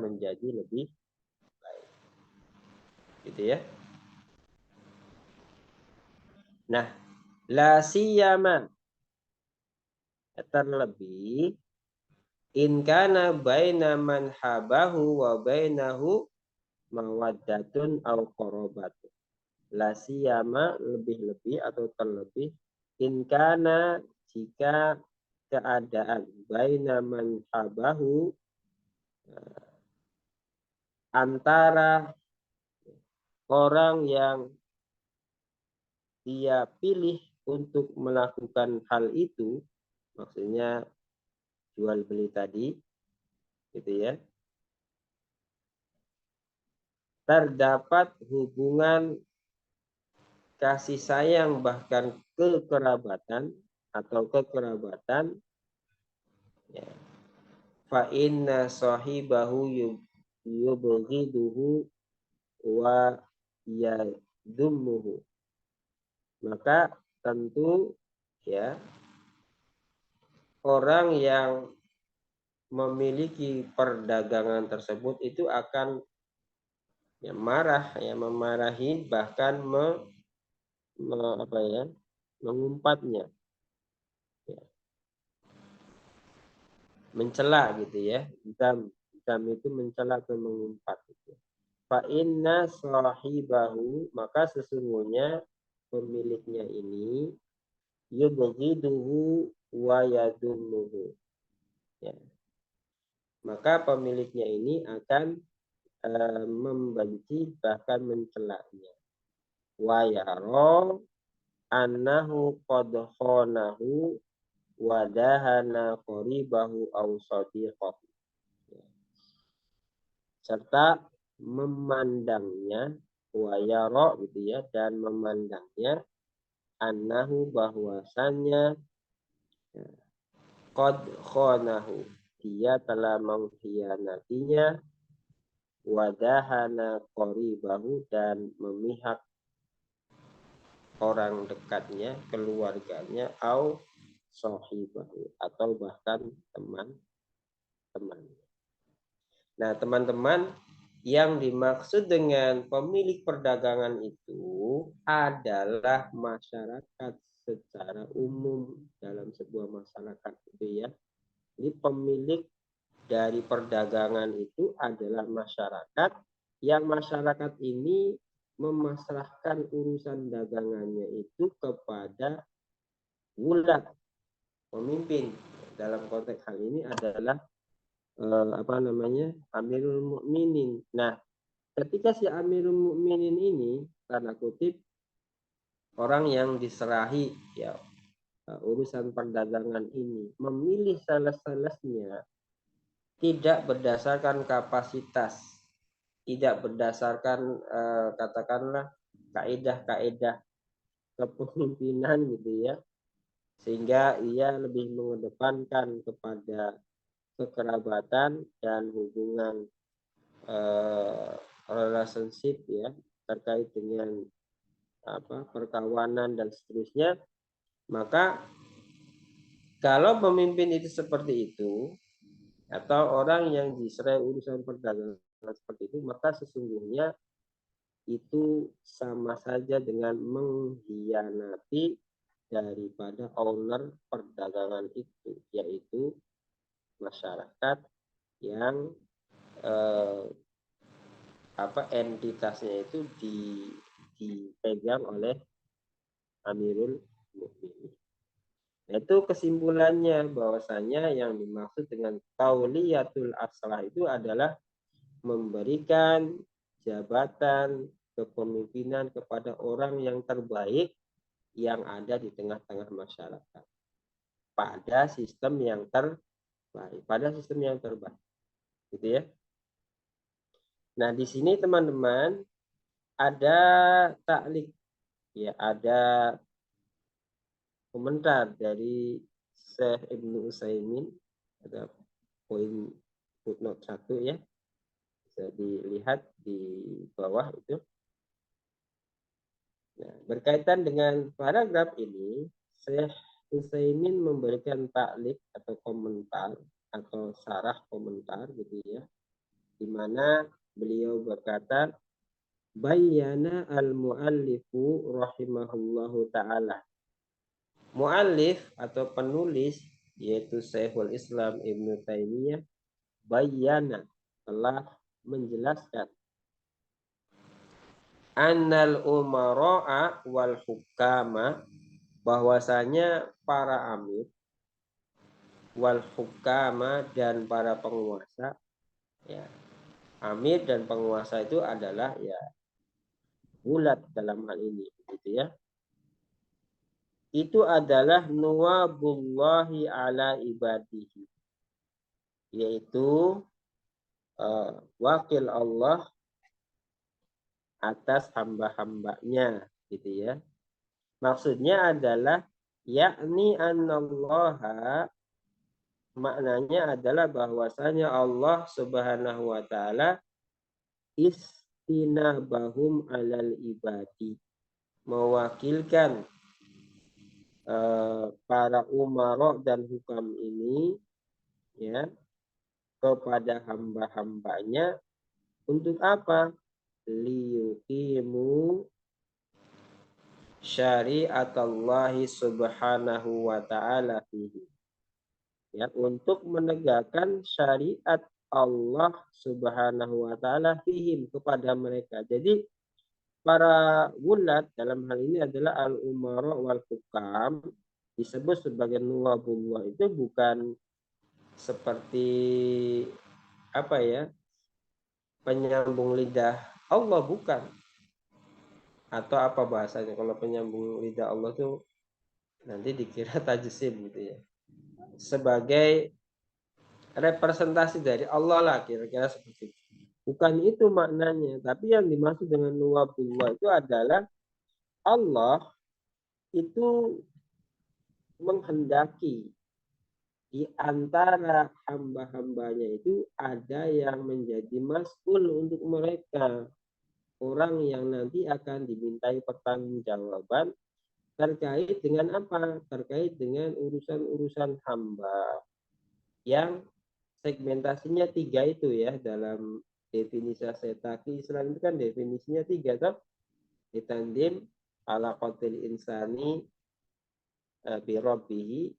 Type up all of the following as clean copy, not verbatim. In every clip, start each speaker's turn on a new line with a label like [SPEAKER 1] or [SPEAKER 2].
[SPEAKER 1] menjadi lebih baik. Gitu ya. Nah, la siyama, terlebih in kana baina man habahu wa bainahu mawaddatun au qarabatun. La siyama, lebih-lebih atau terlebih, in kana, jika keadaan baina man habahu, antara orang yang dia pilih untuk melakukan hal itu, maksudnya jual beli tadi, gitu ya, terdapat hubungan kasih sayang bahkan kekerabatan atau kekerabatan, ya, fa inna sahibahu yubghiduhu wa yadhumuhu, maka tentu ya orang yang memiliki perdagangan tersebut itu akan ya marah, ya memarahi, bahkan mengumpatnya, ya, mencela gitu ya. Dam itu mencela atau mengumpat gitu. Fa inna sahibahu, maka sesungguhnya pemiliknya ini yubghiduhu wa yadumuhu, ya, maka pemiliknya ini akan membenci bahkan mencelanya. Wa yara annahu qad khanahu wa dahana qaribahu aw sadiqahu, serta memandangnya, wa yara gitu ya, dan memandangnya, annahu bahwasannya, qad khanahu, dia telah mengkhianatinya, wadahana qaribahu, dan memihak orang dekatnya, keluarganya, au sahibahu, atau bahkan teman-teman. Nah, teman-teman, yang dimaksud dengan pemilik perdagangan itu adalah masyarakat secara umum dalam sebuah masyarakat itu ya. Jadi pemilik dari perdagangan itu adalah masyarakat, yang masyarakat ini memasrahkan urusan dagangannya itu kepada wulat, pemimpin. Dalam konteks hal ini adalah Amirul Mukminin. Nah, ketika si Amirul Mukminin ini, tanda kutip, orang yang diserahi ya urusan perdagangan ini, memilih sales-salesnya tidak berdasarkan kapasitas, tidak berdasarkan katakanlah kaidah-kaidah kepemimpinan gitu ya, sehingga ia lebih mengedepankan kepada kekerabatan dan hubungan relationship ya, terkait dengan perkawanan dan seterusnya. Maka kalau pemimpin itu seperti itu, atau orang yang diserai urusan perdagangan seperti itu, maka sesungguhnya itu sama saja dengan mengkhianati daripada owner perdagangan itu, yaitu masyarakat yang entitasnya itu dipegang oleh Amirul Mukminin. Itu kesimpulannya, bahwasanya yang dimaksud dengan tauliyatul aslah itu adalah memberikan jabatan kepemimpinan kepada orang yang terbaik yang ada di tengah-tengah masyarakat pada sistem yang terbaik, gitu ya. Nah, di sini teman-teman ada taklik, ya, ada komentar dari Syekh Ibnu Utsaimin, ada poin footnote 1 ya, bisa dilihat di bawah itu. Nah, berkaitan dengan paragraf ini, Syekh Utsaimin memberikan taklik atau komentar atau syarah komentar gitu ya, di mana beliau berkata, bayyana al-muallifu rahimahullahu ta'ala. Muallif atau penulis yaitu Syekhul Islam Ibnu Taimiyah bayyana telah menjelaskan annal umara'a wal hukama bahwasanya para amir wal hukama dan para penguasa, ya, amir dan penguasa itu adalah ya bulat dalam hal ini, gitu ya. Itu adalah nuwabullahi ala ibadihi, yaitu wakil Allah atas hamba-hambanya, gitu ya. Maksudnya adalah yakni annallaha, maknanya adalah bahwasanya Allah Subhanahu wa taala istinabahum alal ibadi, mewakilkan para umara dan hukam ini, ya, kepada hamba-hambanya untuk apa? Liyuqimu syari'atallahi subhanahu wa ta'ala fihi, ya, untuk menegakkan syariat Allah subhanahu wa ta'ala fihim, kepada mereka. Jadi para wulat dalam hal ini adalah al-umara wal hukam, disebut sebagai nuwabullah itu bukan seperti apa ya, penyambung lidah Allah, bukan. Atau apa bahasanya kalau penyambung lidah Allah tuh nanti dikira tajsim gitu ya, sebagai representasi dari Allah lah, kira-kira seperti itu. Bukan itu maknanya, tapi yang dimaksud dengan nuwabullah itu adalah Allah itu menghendaki di antara hamba-hambanya itu ada yang menjadi mas'ul untuk mereka, orang yang nanti akan dimintai pertanggungjawaban terkait dengan apa? Terkait dengan urusan-urusan hamba yang segmentasinya 3 itu ya, dalam definisi setaki Islam itu kan definisinya 3 toh. Ditandim ala qatil insani bi rabbihi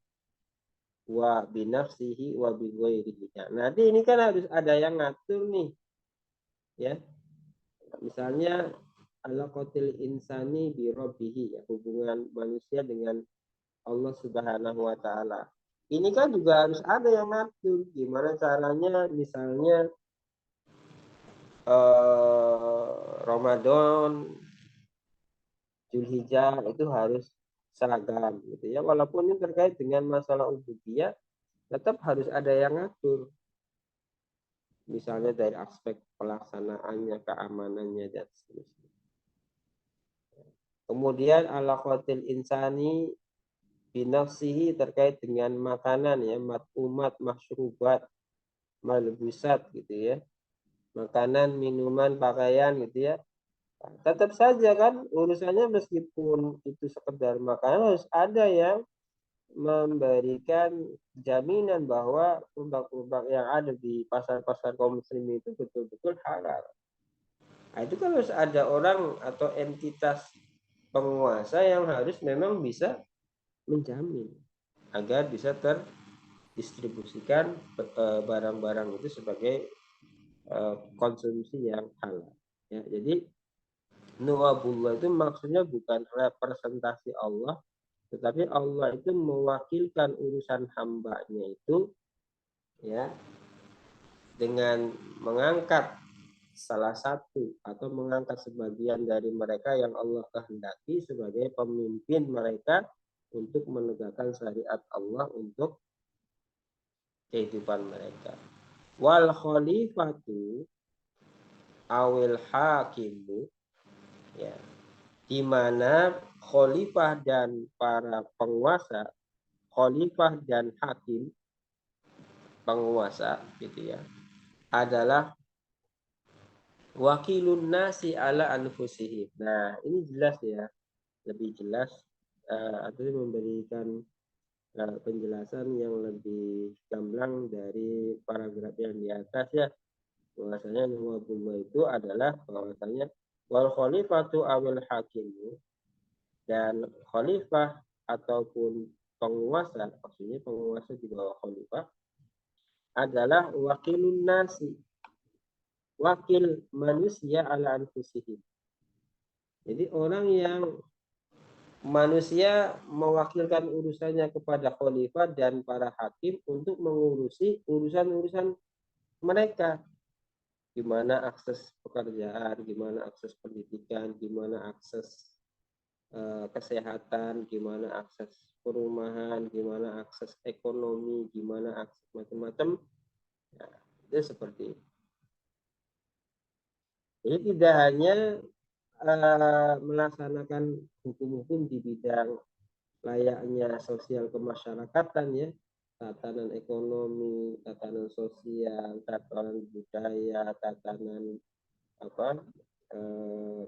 [SPEAKER 1] wa binafsihi wa bi ghairihi. Nah, nanti ini kan harus ada yang ngatur nih, ya. Misalnya ala qatil insani bi rabbihi, ya, hubungan manusia dengan Allah Subhanahu wa taala. Ini kan juga harus ada yang ngatur gimana caranya, misalnya Ramadan, Zulhijjah itu harus seragam gitu ya. Walaupun ini terkait dengan masalah ubudiyah, tetap harus ada yang ngatur. Misalnya dari aspek pelaksanaannya, keamanannya dan seterusnya. Kemudian ala qatil insani binafsihi terkait dengan makanan ya, umat masyrubat, malbusat gitu ya. Makanan, minuman, pakaian gitu ya. Tetap saja kan urusannya, meskipun itu sekedar makanan, harus ada yang memberikan jaminan bahwa produk-produk yang ada di pasar-pasar kaum muslimin itu betul-betul halal. Nah, itu kan harus ada orang atau entitas penguasa yang harus memang bisa menjamin agar bisa terdistribusikan barang-barang itu sebagai konsumsi yang halal. Ya, jadi nuwabullah itu maksudnya bukan representasi Allah, tetapi Allah itu mewakilkan urusan hambanya itu, ya, dengan mengangkat salah satu atau mengangkat sebagian dari mereka yang Allah kehendaki sebagai pemimpin mereka untuk menegakkan syariat Allah untuk kehidupan mereka. Wal khalifatu awil hakimu, ya, di mana khalifah dan para penguasa, khalifah dan hakim, penguasa gitu ya, adalah wakilun nasi ala anfusihim. Nah, ini jelas ya, lebih jelas atau memberikan penjelasan yang lebih gamblang dari paragraf yang di atas ya. Bahwasanya nubuwah itu adalah bahwasanya wal khalifatu awil hakimu, dan khalifah ataupun penguasa, maksudnya penguasa di bawah khalifah adalah wakilun nasi, wakil manusia ala anfusihim. Jadi orang yang manusia mewakilkan urusannya kepada khalifah dan para hakim untuk mengurusi urusan-urusan mereka. Gimana akses pekerjaan, gimana akses pendidikan, gimana akses kesehatan, gimana akses perumahan, gimana akses ekonomi, gimana akses macam-macam. Nah, itu seperti itu. Jadi tidak hanya melaksanakan hukum-hukum di bidang layaknya sosial kemasyarakatan ya, tatanan ekonomi, tatanan sosial, tatanan budaya, tatanan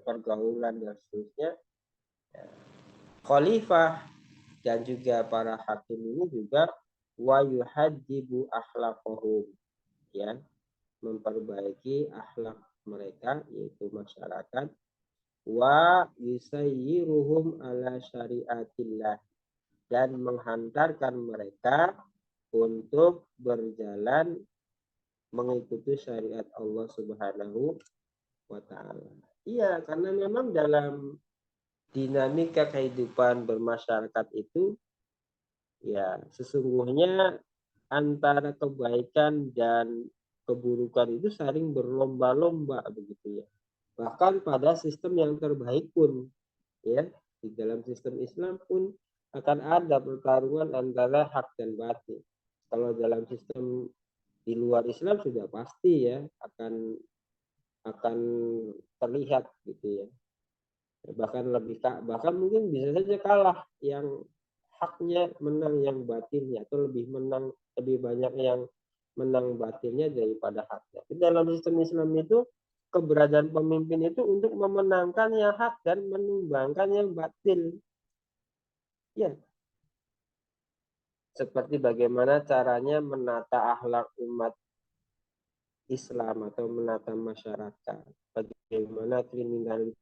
[SPEAKER 1] pergaulan dan seterusnya. Khalifah dan juga para hakim ini juga wa yuhadzibu akhlaqahum, ya, memperbaiki akhlak mereka yaitu masyarakat, wa yusayyiruhum ala syariatillah, dan menghantarkan mereka untuk berjalan mengikuti syariat Allah Subhanahu wa taala. Iya, karena memang dalam dinamika kehidupan bermasyarakat itu ya sesungguhnya antara kebaikan dan keburukan itu saling berlomba-lomba begitu ya. Bahkan pada sistem yang terbaik pun ya, di dalam sistem Islam pun akan ada pertarungan antara hak dan batil. Kalau dalam sistem di luar Islam sudah pasti ya akan terlihat gitu ya. Bahkan mungkin bisa saja kalah yang haknya menang yang batilnya, atau lebih banyak yang menang batilnya daripada haknya. Di dalam sistem Islam itu keberadaan pemimpin itu untuk memenangkan yang hak dan menumbangkan yang batil. Ya, seperti bagaimana caranya menata akhlak umat Islam atau menata masyarakat. Bagaimana kriminalitas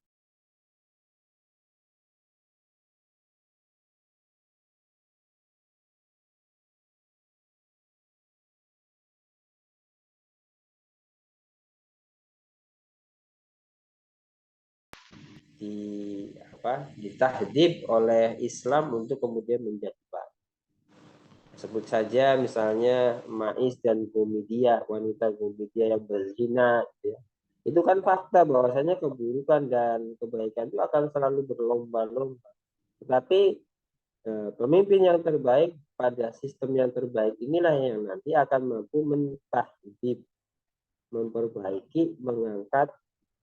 [SPEAKER 1] ditahdib oleh Islam untuk kemudian menjadi baik. Sebut saja misalnya Mais dan Gomidia, wanita Gomidia yang berzina, ya. Itu kan fakta bahwasanya keburukan dan kebaikan itu akan selalu berlomba-lomba. Tetapi pemimpin yang terbaik pada sistem yang terbaik inilah yang nanti akan mampu mentahdib, memperbaiki, mengangkat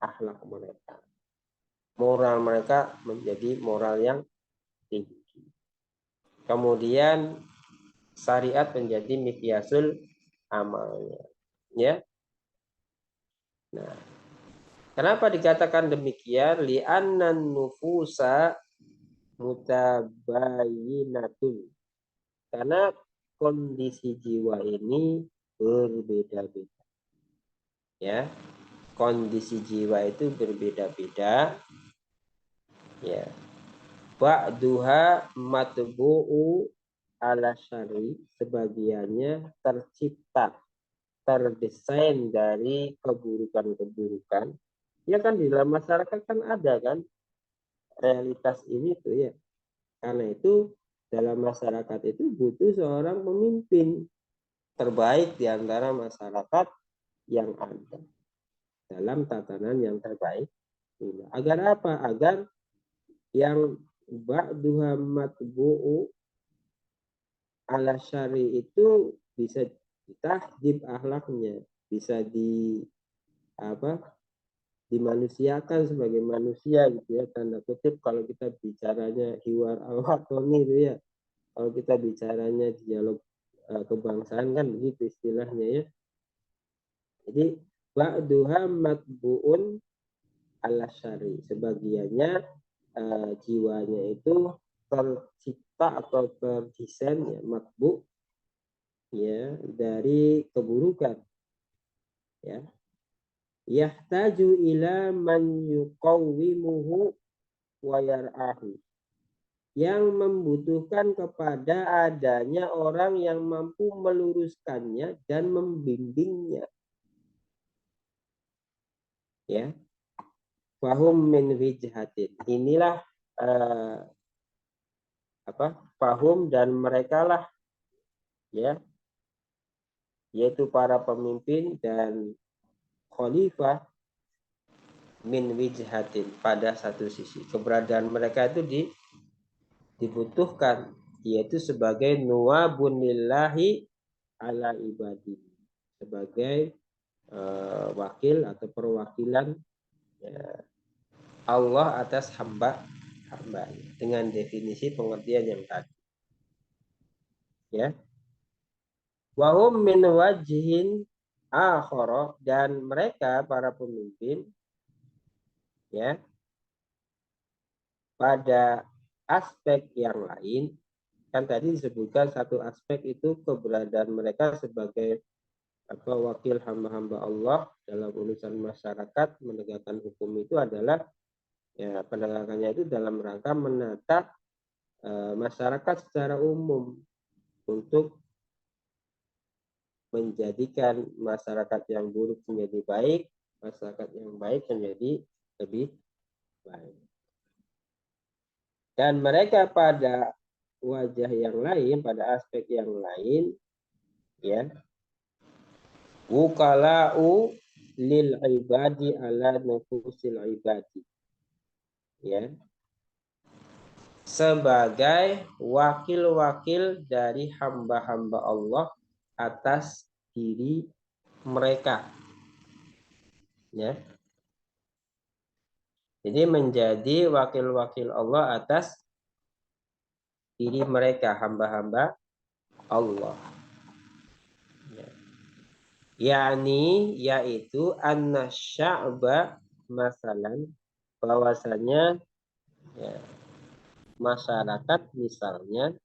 [SPEAKER 1] akhlak mereka. Moral mereka menjadi moral yang tinggi. Kemudian syariat menjadi miqyasul amalnya, ya. Nah, kenapa dikatakan demikian? Li'annan nufusa mutabayinatun. Karena kondisi jiwa ini berbeda-beda. Ya. Kondisi jiwa itu berbeda-beda. Ya. Ba'duha matbu'u ala syari, sebagiannya tercipta, terdesain dari keburukan-keburukan. Ya kan di dalam masyarakat kan ada kan realitas ini tuh ya. Karena itu dalam masyarakat itu butuh seorang pemimpin terbaik di antara masyarakat yang ada dalam tatanan yang terbaik. Agar apa? Agar yang ba'duha matbu'u ala syari itu bisa ditahdib akhlaknya, bisa dimanusiakan sebagai manusia gitu ya, tanda kutip kalau kita bicaranya hiwar al-watoni itu ya, kalau kita bicaranya dialog kebangsaan kan begitu istilahnya ya. Jadi ba'duha matbu'un ala syari, sebagiannya jiwanya itu tercipta atau terdesain ya, matbu ya, dari keburukan ya. yahtaju ila man yuqawwimuhu wa yar'ahu, yang membutuhkan kepada adanya orang yang mampu meluruskannya dan membimbingnya. Ya, fahum min wijhatin. Inilah fahum dan mereka lah, ya, yaitu para pemimpin dan khalifah, min wijhatin, pada satu sisi. Keberadaan mereka itu dibutuhkan, yaitu sebagai nuwabun lillahi ala ibadi, sebagai wakil atau perwakilan, ya, Allah atas hamba dengan definisi pengertian yang tadi. Ya. Wahum min wajhin akhara, dan mereka para pemimpin, ya, pada aspek yang lain, kan tadi disebutkan satu aspek itu keberadaan mereka sebagai wakil hamba-hamba Allah dalam urusan masyarakat, menegakkan hukum itu adalah, ya, penegakannya itu dalam rangka menata masyarakat secara umum untuk menjadikan masyarakat yang buruk menjadi baik, masyarakat yang baik menjadi lebih baik. Dan mereka pada wajah yang lain, pada aspek yang lain, ya, wukala'u lil ibadi ala nufusil ibadi, ya, sebagai wakil-wakil dari hamba-hamba Allah atas diri mereka, ya. Jadi menjadi wakil-wakil Allah atas diri mereka, hamba-hamba Allah. Ya. Yani, yaitu anna sya'ba, masalan, bahwasanya, ya, masyarakat misalnya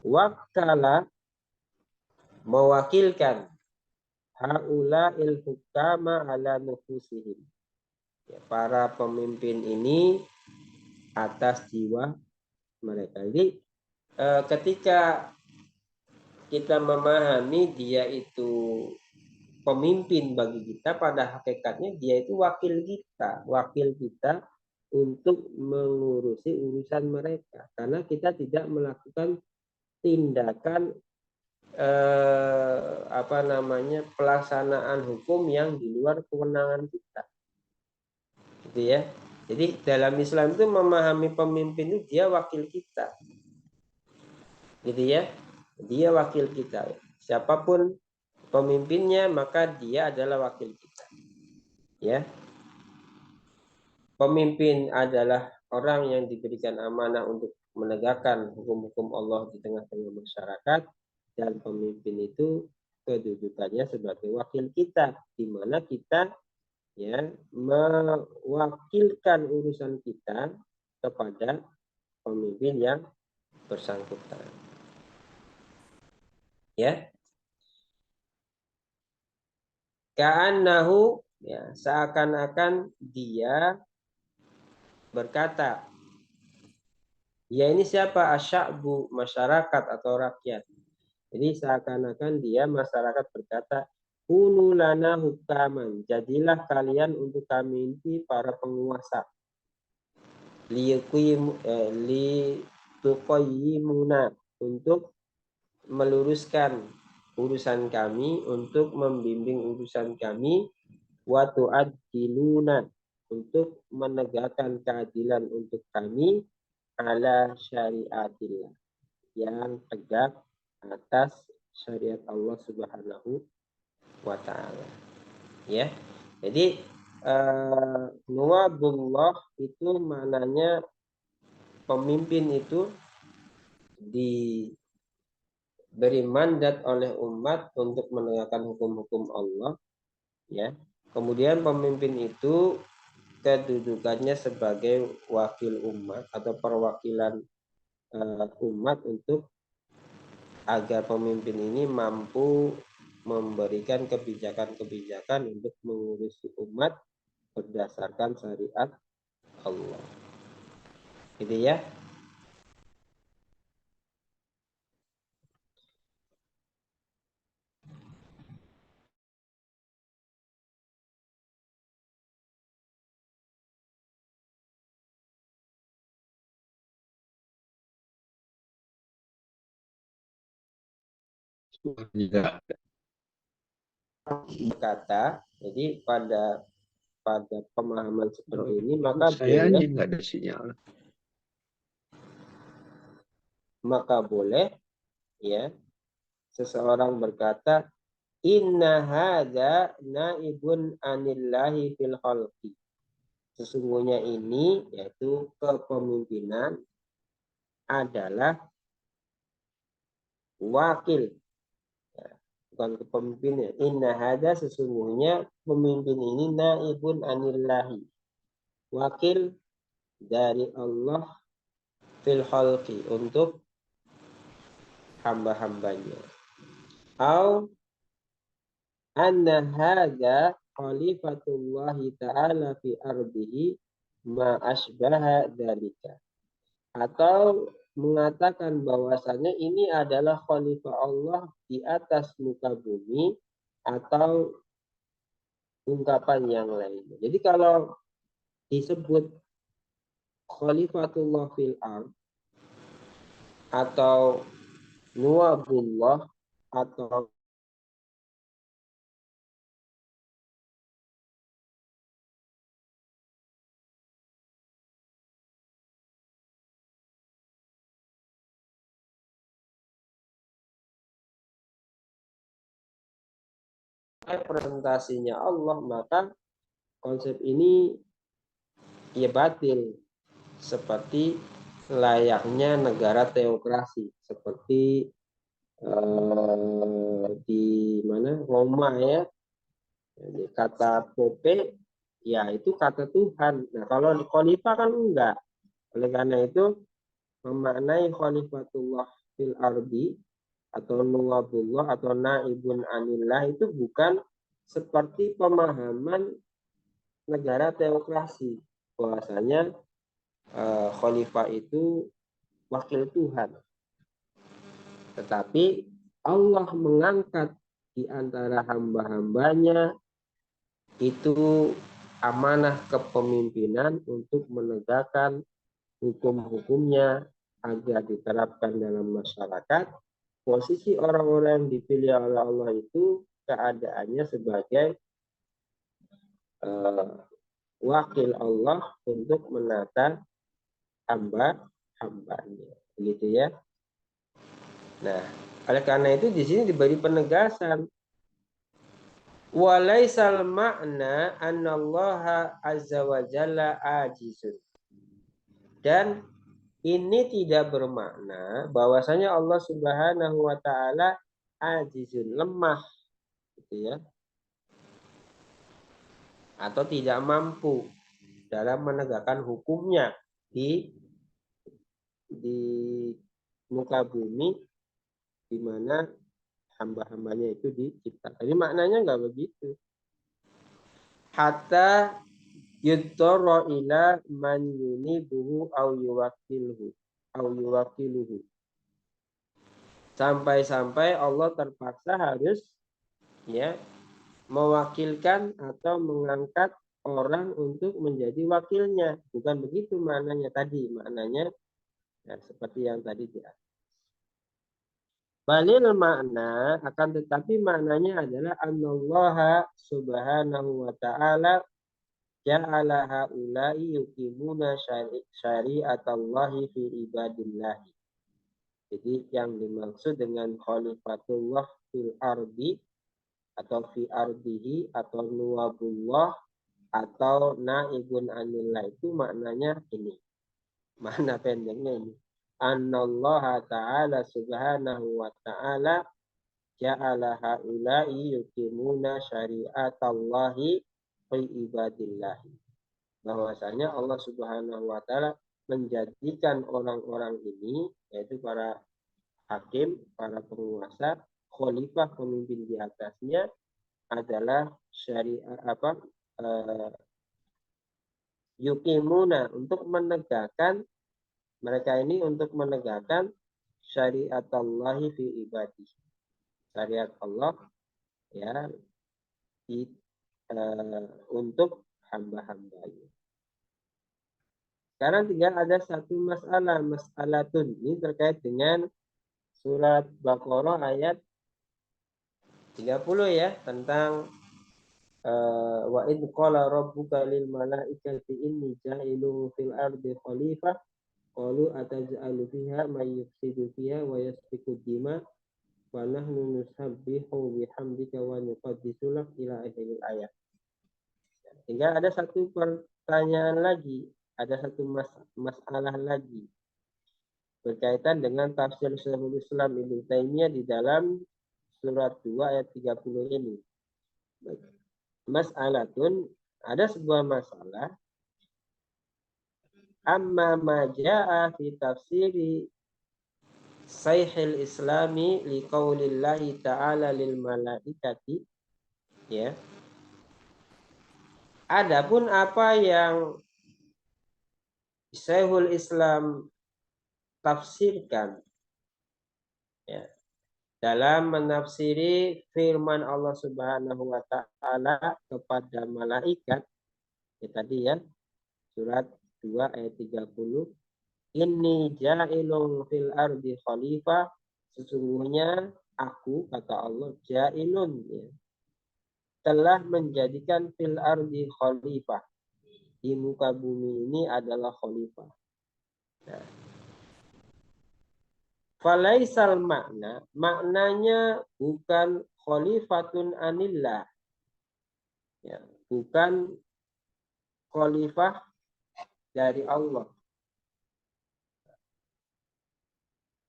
[SPEAKER 1] wakala, mewakilkan haula il hukama ala nufusihim, ya, para pemimpin ini atas jiwa mereka. Jadi ketika kita memahami dia itu pemimpin bagi kita, pada hakikatnya dia itu wakil kita untuk mengurusi urusan mereka, karena kita tidak melakukan tindakan pelaksanaan hukum yang di luar kewenangan kita, gitu ya. Jadi dalam Islam itu memahami pemimpin itu dia wakil kita, gitu ya. Dia wakil kita, siapapun pemimpinnya maka dia adalah wakil kita, ya. Pemimpin adalah orang yang diberikan amanah untuk menegakkan hukum-hukum Allah di tengah-tengah masyarakat, dan pemimpin itu kedudukannya sebagai wakil kita, di mana kita, ya, mewakilkan urusan kita kepada pemimpin yang bersangkutan, ya. Ka'annahu, ya, seakan-akan dia berkata, ya, ini siapa? Asy'abu, masyarakat atau rakyat. Jadi seakan-akan dia, masyarakat, berkata, kunu lana hukaman, jadilah kalian untuk kami ini para penguasa. Lituqayyimuna, untuk meluruskan urusan kami, untuk membimbing urusan kami, wa tu'addiluna, untuk menegakkan keadilan untuk kami, ala syariatillah, yang tegak atas syariat Allah Subhanahu wa ta'ala, ya. Jadi nuwabullah itu maknanya pemimpin itu diberi mandat oleh umat untuk menegakkan hukum-hukum Allah, ya. Kemudian pemimpin itu kedudukannya sebagai wakil umat atau perwakilan umat, untuk agar pemimpin ini mampu memberikan kebijakan-kebijakan untuk mengurusi umat berdasarkan syariat Allah. Gitu ya.
[SPEAKER 2] Tidak.
[SPEAKER 1] Berkata, jadi pada pemahaman seperti ini
[SPEAKER 2] Saya ini nggak ada sinyal.
[SPEAKER 1] maka boleh ya seseorang berkata inna hadza naibun anillahi fil khalqi. Sesungguhnya ini yaitu kepemimpinan adalah wakil, ya, bukan kepemimpinnya. Inna hadza sesungguhnya pemimpin ini naibun anillahi, wakil dari Allah fil khalqi untuk hamba-hambanya. Au anna hadza khalifatullah ta'ala fi ardihi ma asbaha dzalika. Atau mengatakan bahwasanya ini adalah khalifah Allah di atas muka bumi atau ungkapan yang lainnya. Jadi kalau disebut khalifatullah fil ard atau nuwabullah atau representasinya Allah, maka konsep ini ya batil, seperti layaknya negara teokrasi seperti di mana Roma ya. Jadi kata Pope ya itu kata Tuhan. Nah kalau di khalifah kan enggak. Oleh karena itu memaknai khalifatullah fil ardi atau nuwabullah atau naibun anillah itu bukan seperti pemahaman negara teokrasi bahwasanya khalifah itu wakil Tuhan. Tetapi Allah mengangkat di antara hamba-hambanya itu amanah kepemimpinan untuk menegakkan hukum-hukumnya agar diterapkan dalam masyarakat. Posisi orang-orang yang dipilih oleh Allah itu keadaannya sebagai wakil Allah untuk menata hamba-hambanya. Begitu ya. Nah, oleh karena itu di sini diberi penegasan walaisal makna annallaha azza wa jalla ajizun. Dan ini tidak bermakna bahwasanya Allah Subhanahu wa taala ajizun, lemah gitu ya. Atau tidak mampu dalam menegakkan hukumnya di muka bumi di mana hamba-hambanya itu diciptakan. Jadi maknanya nggak begitu. Hatta yudhara ila man yunibuhu au yuwakiluhu. Sampai-sampai Allah terpaksa harus ya mewakilkan atau mengangkat orang untuk menjadi wakilnya. Bukan begitu maknanya tadi. Maknanya ya, seperti yang tadi dia. Balil makna akan tetapi maknanya adalah anallaha subhanahu wa ta'ala ja'ala haula'i yuqimuna syari'atallahi fi ibadillahi. Jadi yang dimaksud dengan khalifatullah fil ardi atau fi ardihi atau nuwabullah atau naibun anillah itu maknanya ini. Makna pendeknya ini. Annallaha ta'ala subhanahu wa ta'ala ja'ala haula'i yuqimuna syari'atallahi fi ibadillahi. Bahwasanya Allah Subhanahu wa taala menjadikan orang-orang ini yaitu para hakim, para penguasa khalifah pemimpin di atasnya adalah syariat yukimuna, untuk menegakkan, mereka ini untuk menegakkan syariat Allahi fi ibadi, syariat Allah ya di, untuk hamba-hambanya. Sekarang tinggal ada satu masalatun, ini terkait dengan surat Baqarah ayat 30 ya, tentang wa id qala rabbuka lil malaikati inni ja'ilun fil ardi khalifah qalu ataj'alu fiha may yufsidu fiha wa yasfiku dima wa nahnu nusabbihu bihamdika wa nuqaddisu lak ila akhir ayat. Tinggal ada satu pertanyaan lagi, ada satu masalah lagi berkaitan dengan tafsir Syekhul Islam Ibnu Taimiyah di dalam surat 2 ayat 30 ini. Mas'alatun, ada sebuah masalah, amma ma jaa fi tafsiri Syekhul Islami liqaulillahi ta'ala lil malaikati, ya. Adapun apa yang Syekhul Islam tafsirkan ya, dalam menafsiri firman Allah Subhanahu wa taala kepada malaikat ya, tadi ya, surat 2 ayat 30, inni ja'ilun fil ardi khalifah, sesungguhnya aku, kata Allah, ja'ilun ya, telah menjadikan fil ardi khalifah, di muka bumi ini adalah khalifah. Nah, falaisal makna, maknanya bukan khalifatun anillah, ya, bukan khalifah dari Allah,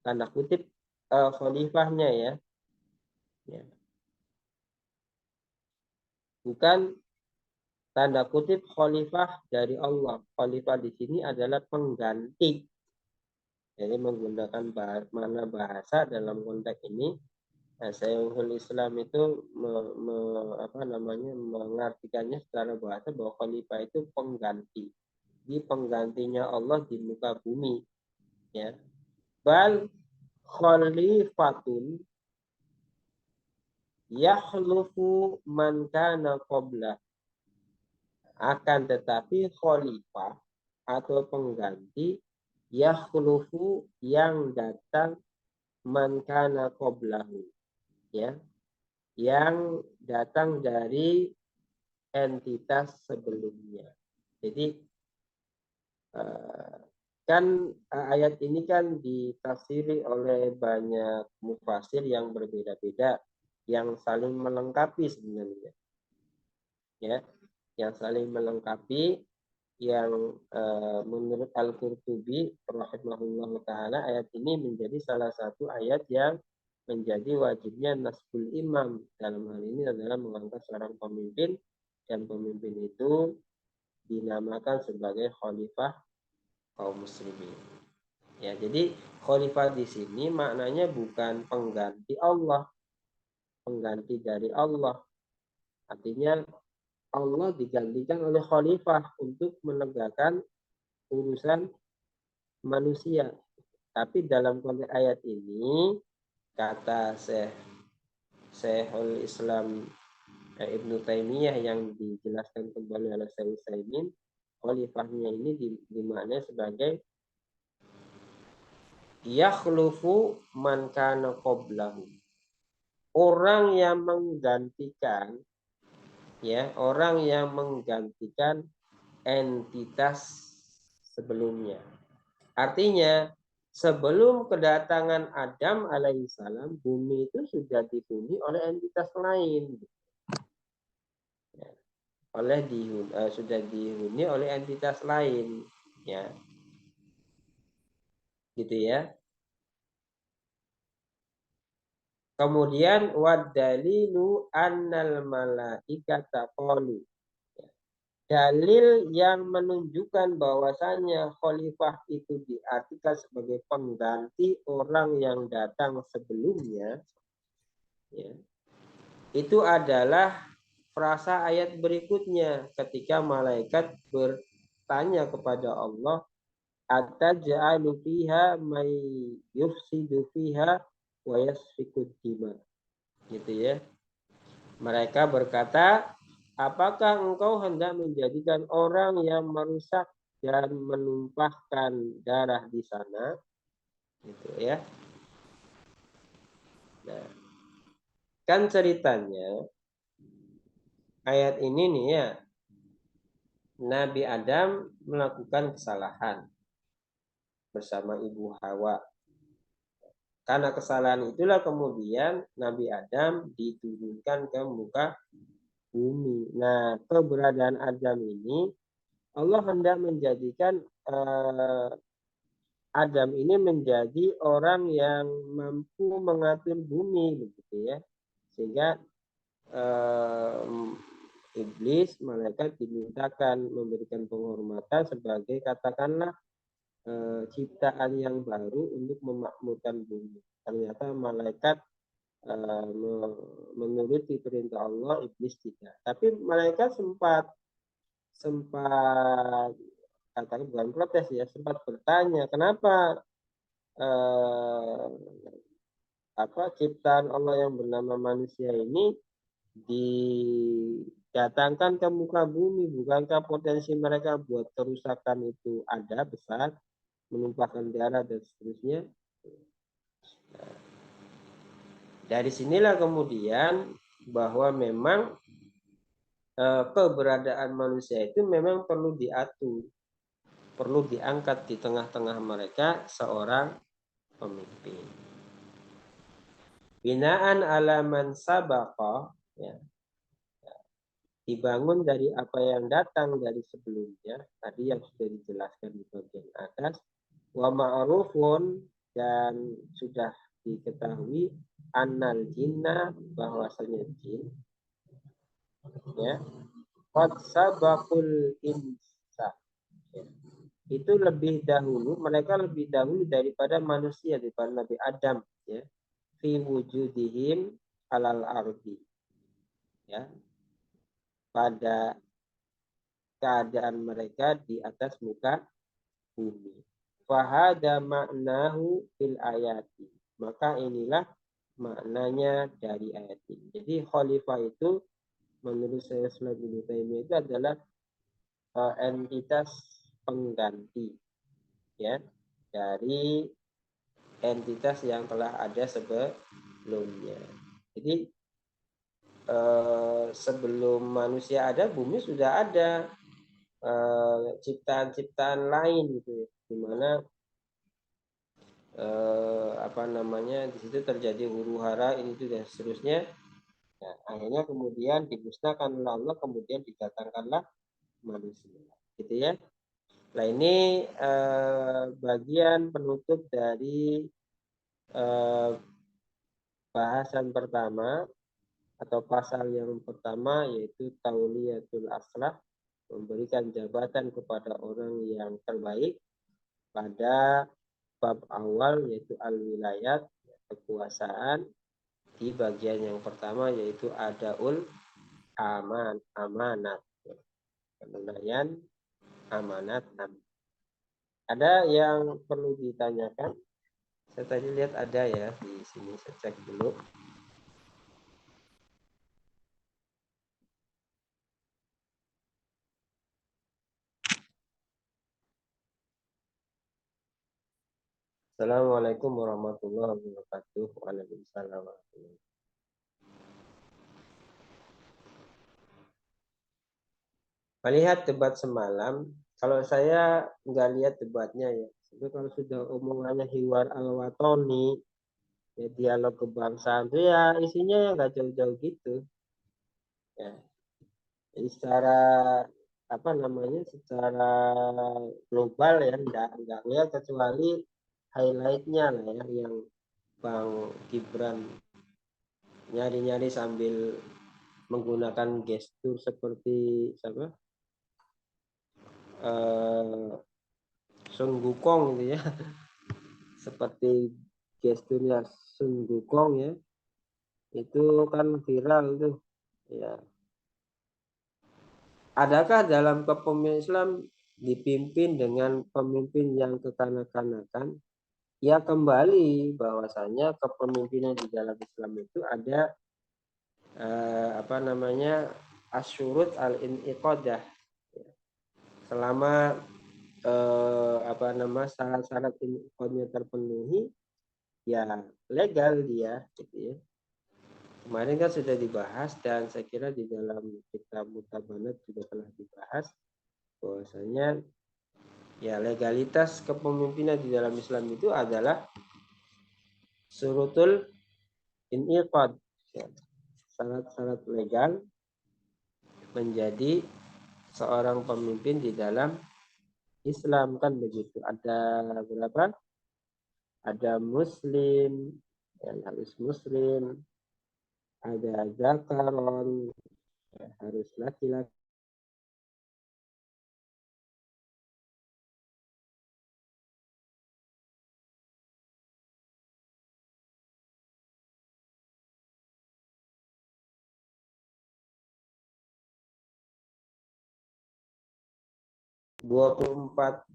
[SPEAKER 1] tanda kutip khalifahnya ya, ya, bukan tanda kutip khalifah dari Allah. Khalifah di sini adalah pengganti. Jadi menggunakan mana bahasa dalam konteks ini, Syekhul Islam itu mengartikannya secara bahasa bahwa khalifah itu pengganti. Di penggantinya Allah di muka bumi. Ya. Bal khalifatun yakhlufu man kana qablah. Akan tetapi khalifah atau pengganti yakhlufu, yang datang, man kana qablahu, ya, yang datang dari entitas sebelumnya. Jadi kan ayat ini kan ditafsiri oleh banyak mufasir yang berbeda-beda, yang saling melengkapi sebenarnya, ya, yang saling melengkapi, yang menurut Al-Qurtubi rahimahullahu taala, ayat ini menjadi salah satu ayat yang menjadi wajibnya nasbul imam. Dalam hal ini adalah mengangkat seorang pemimpin, dan pemimpin itu dinamakan sebagai khalifah kaum muslimin. Ya, jadi khalifah di sini maknanya bukan pengganti Allah, pengganti dari Allah. Artinya Allah digantikan oleh khalifah untuk menegakkan urusan manusia. Tapi dalam konteks ayat ini, kata Syekhul Islam Ibnu Taimiyah yang dijelaskan kembali oleh Syekh Utsaimin, khalifahnya ini dimaknai sebagai yakhlufu man kana qablahu, orang yang menggantikan, ya, orang yang menggantikan entitas sebelumnya. Artinya sebelum kedatangan Adam alaihissalam, bumi itu sudah dihuni oleh entitas lain, ya, sudah dihuni oleh entitas lain, ya, gitu ya. Kemudian wadalilu annal malaikata qalu, dalil yang menunjukkan bahwasanya khalifah itu diartikan sebagai pengganti orang yang datang sebelumnya, Ya. Itu adalah frasa ayat berikutnya ketika malaikat bertanya kepada Allah, ataj'alu fiha may yufsidu fiha wa yasfikud dima. Gitu ya. Mereka berkata, apakah engkau hendak menjadikan orang yang merusak dan menumpahkan darah di sana? Gitu ya. Nah, kan ceritanya ayat ini nih ya, Nabi Adam melakukan kesalahan bersama Ibu Hawa. Karena kesalahan itulah kemudian Nabi Adam diturunkan ke muka bumi. Nah, keberadaan Adam ini Allah hendak menjadikan Adam ini menjadi orang yang mampu mengatur bumi, begitu ya. Sehingga iblis, malaikat dimintakan memberikan penghormatan sebagai katakanlah ciptaan yang baru untuk memakmurkan bumi. Ternyata malaikat menuruti perintah Allah, iblis tidak. Tapi malaikat sempat katakan bukan protes ya, sempat bertanya kenapa ciptaan Allah yang bernama manusia ini didatangkan ke muka bumi, bukankah potensi mereka buat kerusakan itu ada besar, menumpahkan darah dan seterusnya. Dari sinilah kemudian bahwa memang keberadaan manusia itu memang perlu diatur, perlu diangkat di tengah-tengah mereka seorang pemimpin. Binaan alaman sabaqa, ya, dibangun dari apa yang datang dari sebelumnya, tadi yang sudah dijelaskan di bagian atas, wa ma'rufun, dan sudah diketahui annal jinna, bahwasanya jin ya qad sabaqul insa, ya, itu lebih dahulu, mereka lebih dahulu daripada manusia, daripada Nabi Adam ya, fi wujudihim alal ardi, ya, pada keadaan mereka di atas muka bumi. Fahada maknahu fil ayati, maka inilah maknanya dari ayat ini. Jadi khalifah itu menurut saya Islam Ibnu Taimiyah itu adalah entitas pengganti ya dari entitas yang telah ada sebelumnya. Jadi sebelum manusia ada, bumi sudah ada ciptaan-ciptaan lain gitu, di mana di situ terjadi huru-hara ini itu dan seterusnya. Nah, akhirnya kemudian dimusnahkan oleh Allah, kemudian didatangkanlah manusia, gitu ya. Nah ini bagian penutup dari bahasan pertama atau pasal yang pertama, yaitu tauliyatul aslah, memberikan jabatan kepada orang yang terbaik pada bab awal, yaitu al-wilayat, kekuasaan, di bagian yang pertama yaitu adaul amanat, penunaian amanat. Ada yang perlu ditanyakan? Saya tadi lihat ada ya di sini, saya cek dulu. Assalamualaikum warahmatullahi wabarakatuh. Waalaikumsalam warahmatullahi wabarakatuh. Melihat debat semalam, kalau saya nggak lihat debatnya ya, tapi kalau sudah omongannya Hiwar Al-Watoni, ya dialog kebangsaan itu ya isinya ya nggak jauh-jauh gitu. Ya. Jadi secara secara global ya nggak lihat, kecuali highlightnya lah ya, yang Bang Gibran nyari-nyari sambil menggunakan gestur seperti Sun Wukong gitu ya, seperti gesturnya Sun Wukong ya, Itu kan viral tuh. Ya. Adakah dalam kepemimpinan Islam dipimpin dengan pemimpin yang kekanak-kanakan? Ya kembali bahwasanya kepemimpinan di dalam Islam itu ada apa namanya asyurut al-inqadah. Selama apa nama syarat-syarat inqadahnya terpenuhi, ya legal dia, gitu ya. Kemarin kan sudah dibahas dan saya kira di dalam kitab Mutabanat juga telah dibahas bahwasanya ya legalitas kepemimpinan di dalam Islam itu adalah surutul inqad, ya, syarat-syarat legal menjadi seorang pemimpin di dalam Islam kan begitu. Ada berapa? Ada muslim, yang harus muslim, ada zakaron, ya, harus laki-laki. 24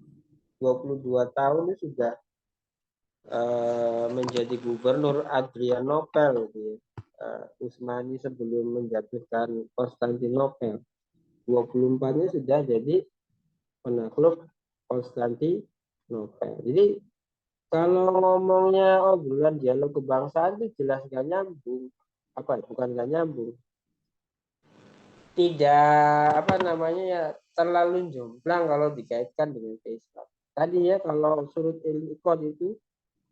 [SPEAKER 1] 22 tahun itu sudah menjadi gubernur Adrianopel gitu ya. Utsmani sebelum menjatuhkan Konstantinopel. 24-nya sudah jadi penakluk Konstantinopel. Jadi kalau ngomongnya obrolan dialog kebangsaan itu jelas gak nyambung. Apa bukan gak nyambung. Tidak apa namanya ya terlalu jomplang kalau dikaitkan dengan Islam. Tadi ya kalau surut il-iqad itu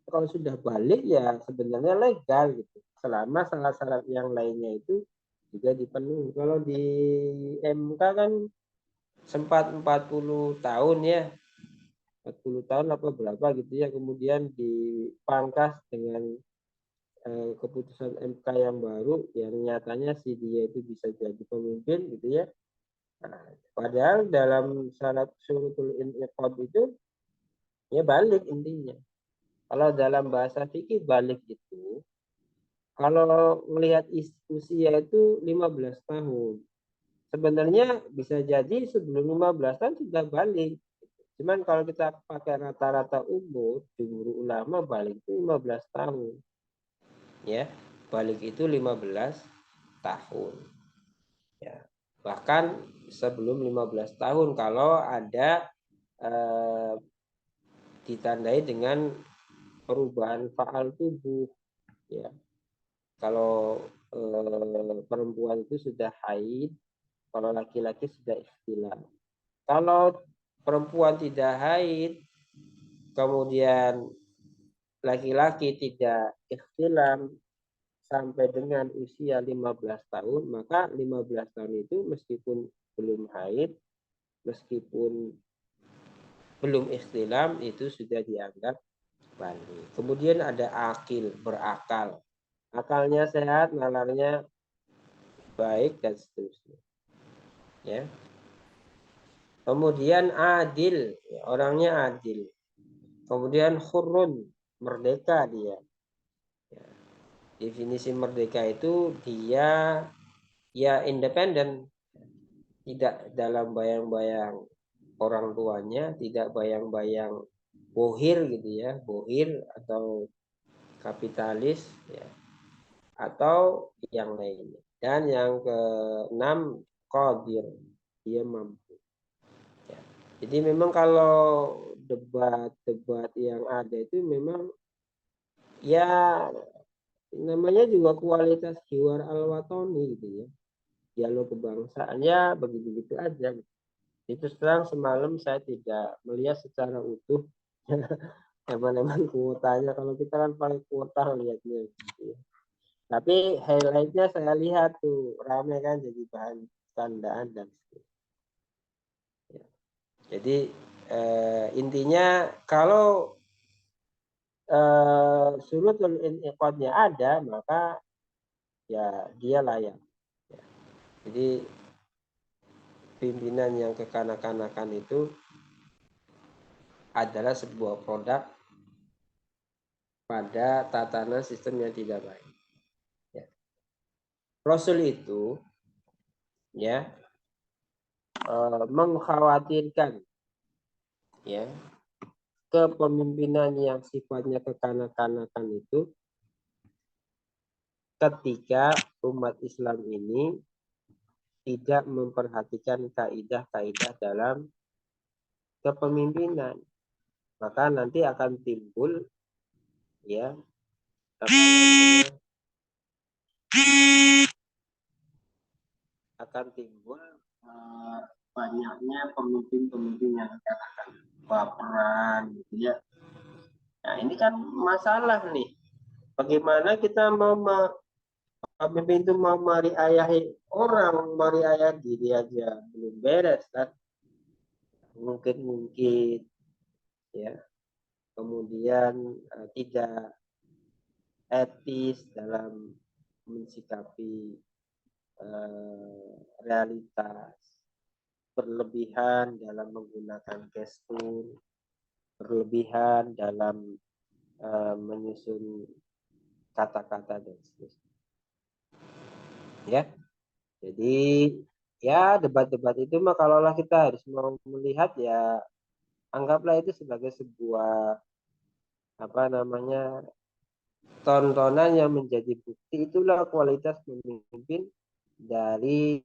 [SPEAKER 1] kalau sudah balik ya sebenarnya legal gitu. Selama syarat-syarat yang lainnya itu juga dipenuhi. Kalau di MK kan sempat 40 tahun ya. 40 tahun apa berapa gitu ya. Kemudian dipangkas dengan keputusan MK yang baru yang nyatanya si dia itu bisa jadi pemimpin gitu ya. Nah, padahal dalam syarat syurutul inqad itu ya balik intinya. Kalau dalam bahasa fikih balik itu kalau melihat usia itu 15 tahun. Sebenarnya bisa jadi sebelum 15 tahun sudah balik. Cuman kalau kita pakai rata-rata umur, jumhur ulama balik itu 15 tahun. Ya, balik itu 15 tahun. Ya. Bahkan sebelum 15 tahun kalau ada ditandai dengan perubahan faal tubuh ya. Kalau perempuan itu sudah haid, kalau laki-laki sudah ikhtilam. Kalau perempuan tidak haid, kemudian laki-laki tidak ikhtilam sampai dengan usia 15 tahun, maka 15 tahun itu meskipun belum haid, meskipun belum ikhtilam itu sudah dianggap balik. Kemudian ada akil, berakal. Akalnya sehat, nalarnya baik dan seterusnya. Ya. Kemudian adil, ya, orangnya adil. Kemudian khurun, merdeka dia. Ya. Definisi merdeka itu dia ya independen, tidak dalam bayang-bayang orang tuanya, tidak bayang-bayang bohir gitu ya, bohir atau kapitalis ya, atau yang lainnya. Dan yang keenam qadir, dia mampu. Ya. Jadi memang kalau debat-debat yang ada itu memang ya namanya juga kualitas hiwar al-watoni gitu ya. Dialog kebangsaannya begitu-begitu aja. Itu terang semalam saya tidak melihat secara utuh teman-teman kuotanya. Kalau kita kan paling kuota lihatnya gitu ya. Tapi highlightnya saya lihat tuh rame kan jadi bahan candaan dan ya. Jadi intinya kalau surutul inqadnya ada maka ya dia layak. Ya. Jadi pimpinan yang kekanak-kanakan itu adalah sebuah produk pada tatanan sistem yang tidak baik. Ya. Rasul itu ya mengkhawatirkan ya kepemimpinan yang sifatnya kekanak-kanakan itu ketika umat Islam ini tidak memperhatikan kaidah-kaidah dalam kepemimpinan, maka nanti akan timbul ya apa namanya akan timbul banyaknya pemimpin-pemimpin yang katakan baperan gitu ya. Nah ini kan masalah nih. Bagaimana kita mau pemimpin itu mau mariayahi orang, mariayah diri aja belum beres kan? Mungkin ya. Kemudian tidak etis dalam mensikapi realitas, berlebihan dalam menggunakan gestur, berlebihan dalam menyusun kata-kata dan seterusnya. Ya, jadi ya debat-debat itu mah kalaulah kita harus mau melihat ya anggaplah itu sebagai sebuah apa namanya tontonan yang menjadi bukti itulah kualitas pemimpin dari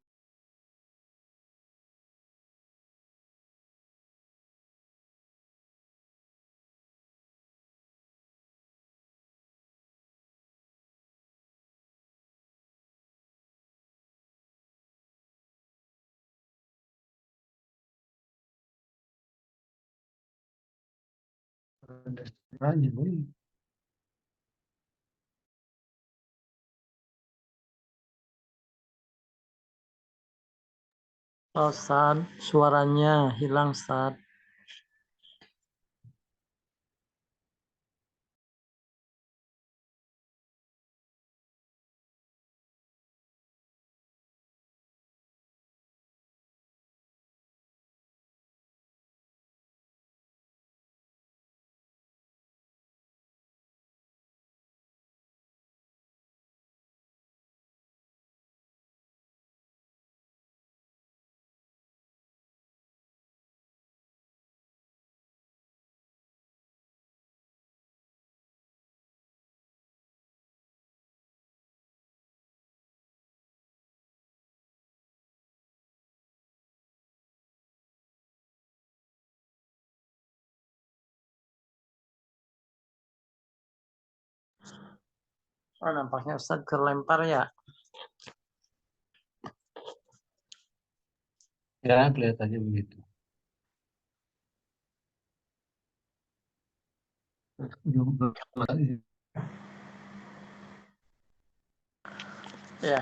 [SPEAKER 3] Oh, Sad, suaranya hilang, Sad. Oh, nampaknya Ustadz terlempar ya.
[SPEAKER 2] Ya, kelihatannya begitu.
[SPEAKER 3] Ya,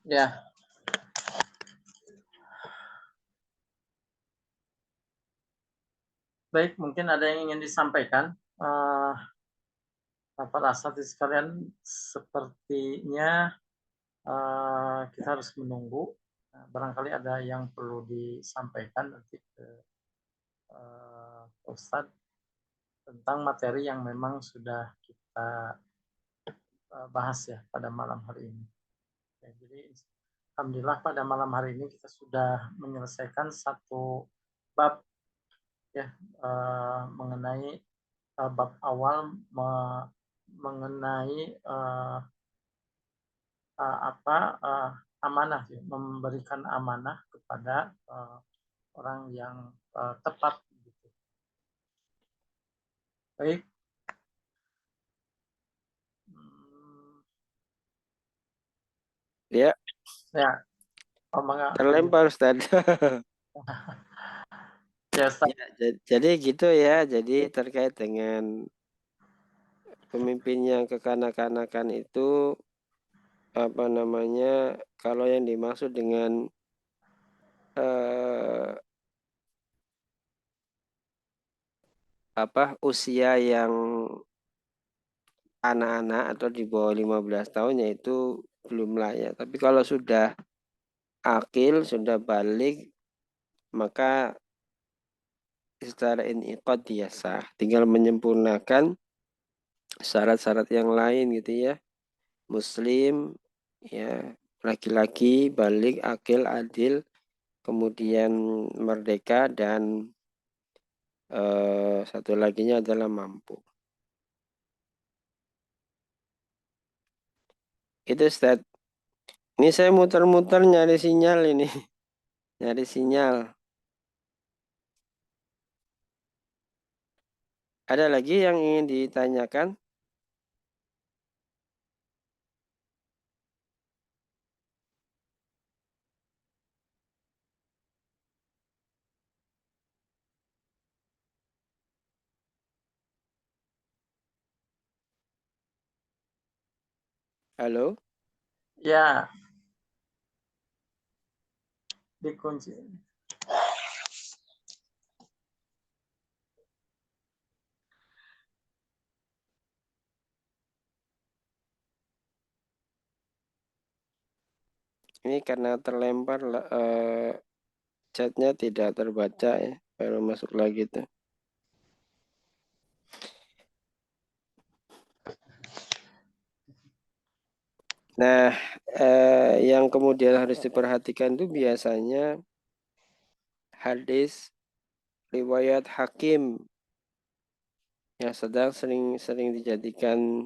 [SPEAKER 3] Ya. Baik, mungkin ada yang ingin disampaikan. Bapak Asatidz sekalian, sepertinya kita harus menunggu. Barangkali ada yang perlu disampaikan nanti ke Ustadz tentang materi yang memang sudah kita bahas ya pada malam hari ini. Ya, jadi alhamdulillah pada malam hari ini kita sudah menyelesaikan satu bab ya mengenai bab awal mengenai amanah ya, memberikan amanah kepada orang yang tepat gitu. Baik.
[SPEAKER 1] Ya.
[SPEAKER 3] Ya.
[SPEAKER 1] Terlempar Ustaz.
[SPEAKER 3] Ya, Ustaz.
[SPEAKER 1] Jadi gitu ya. Jadi terkait dengan pemimpin yang kekanak-kanakan itu apa namanya? Kalau yang dimaksud dengan usia yang anak-anak atau di bawah 15 tahun yaitu belum layak. Tapi kalau sudah akil, sudah balik, maka secara iniqad dia sah. Tinggal menyempurnakan syarat-syarat yang lain gitu ya. Muslim, ya laki-laki, balik, akil, adil, kemudian merdeka dan satu laginya adalah mampu. Itu Ustaz. Ini saya muter-muter nyari sinyal ini. Nyari sinyal. Ada lagi yang ingin ditanyakan? Halo?
[SPEAKER 3] Ya. Dikunci.
[SPEAKER 1] Ini karena terlempar chatnya tidak terbaca ya. Baru masuk lagi tuh. Nah, yang kemudian harus diperhatikan itu biasanya hadis riwayat Hakim yang sedang sering dijadikan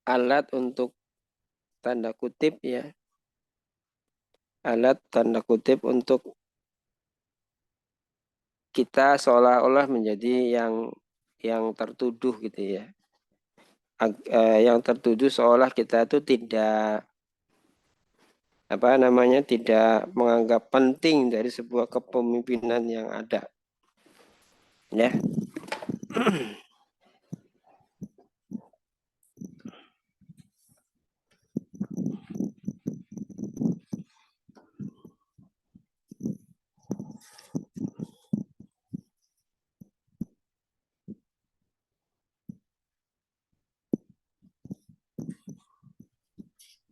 [SPEAKER 1] alat untuk tanda kutip ya, alat tanda kutip untuk kita seolah-olah menjadi yang tertuduh gitu ya. Yang tertuduh seolah kita itu tidak tidak menganggap penting dari sebuah kepemimpinan yang ada. Ya.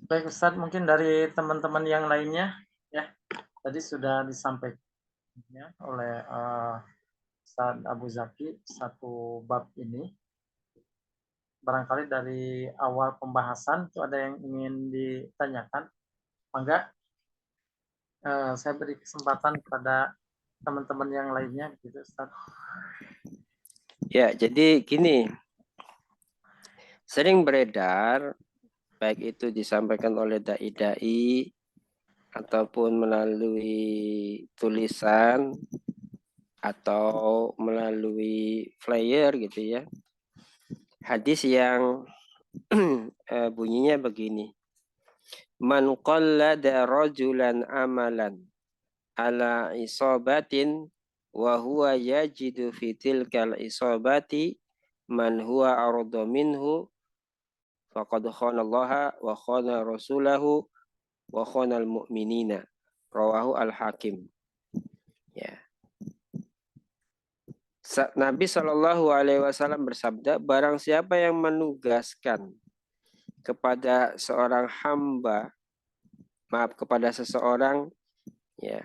[SPEAKER 3] Baik Ustadz, mungkin dari teman-teman yang lainnya ya tadi sudah disampaikan ya, oleh Ustadz Abu Zaki satu bab ini. Barangkali dari awal pembahasan itu ada yang ingin ditanyakan. Mangga saya beri kesempatan kepada teman-teman yang lainnya gitu Ustadz.
[SPEAKER 1] Ya, jadi gini. Sering beredar baik itu disampaikan oleh dai-dai ataupun melalui tulisan atau melalui flyer gitu ya. Hadis yang bunyinya begini. Man qallada rajulan amalan ala isabatin wa huwa yajidu fi tilkal isabati man huwa arda minhu faqad khanallaha wa khana rasulahu wa khanal mu'minina. Rawahu Al-Hakim. Ya. Nabi Shallallahu Alaihi Wasallam bersabda, barang siapa yang menugaskan kepada seorang hamba, kepada seseorang, ya,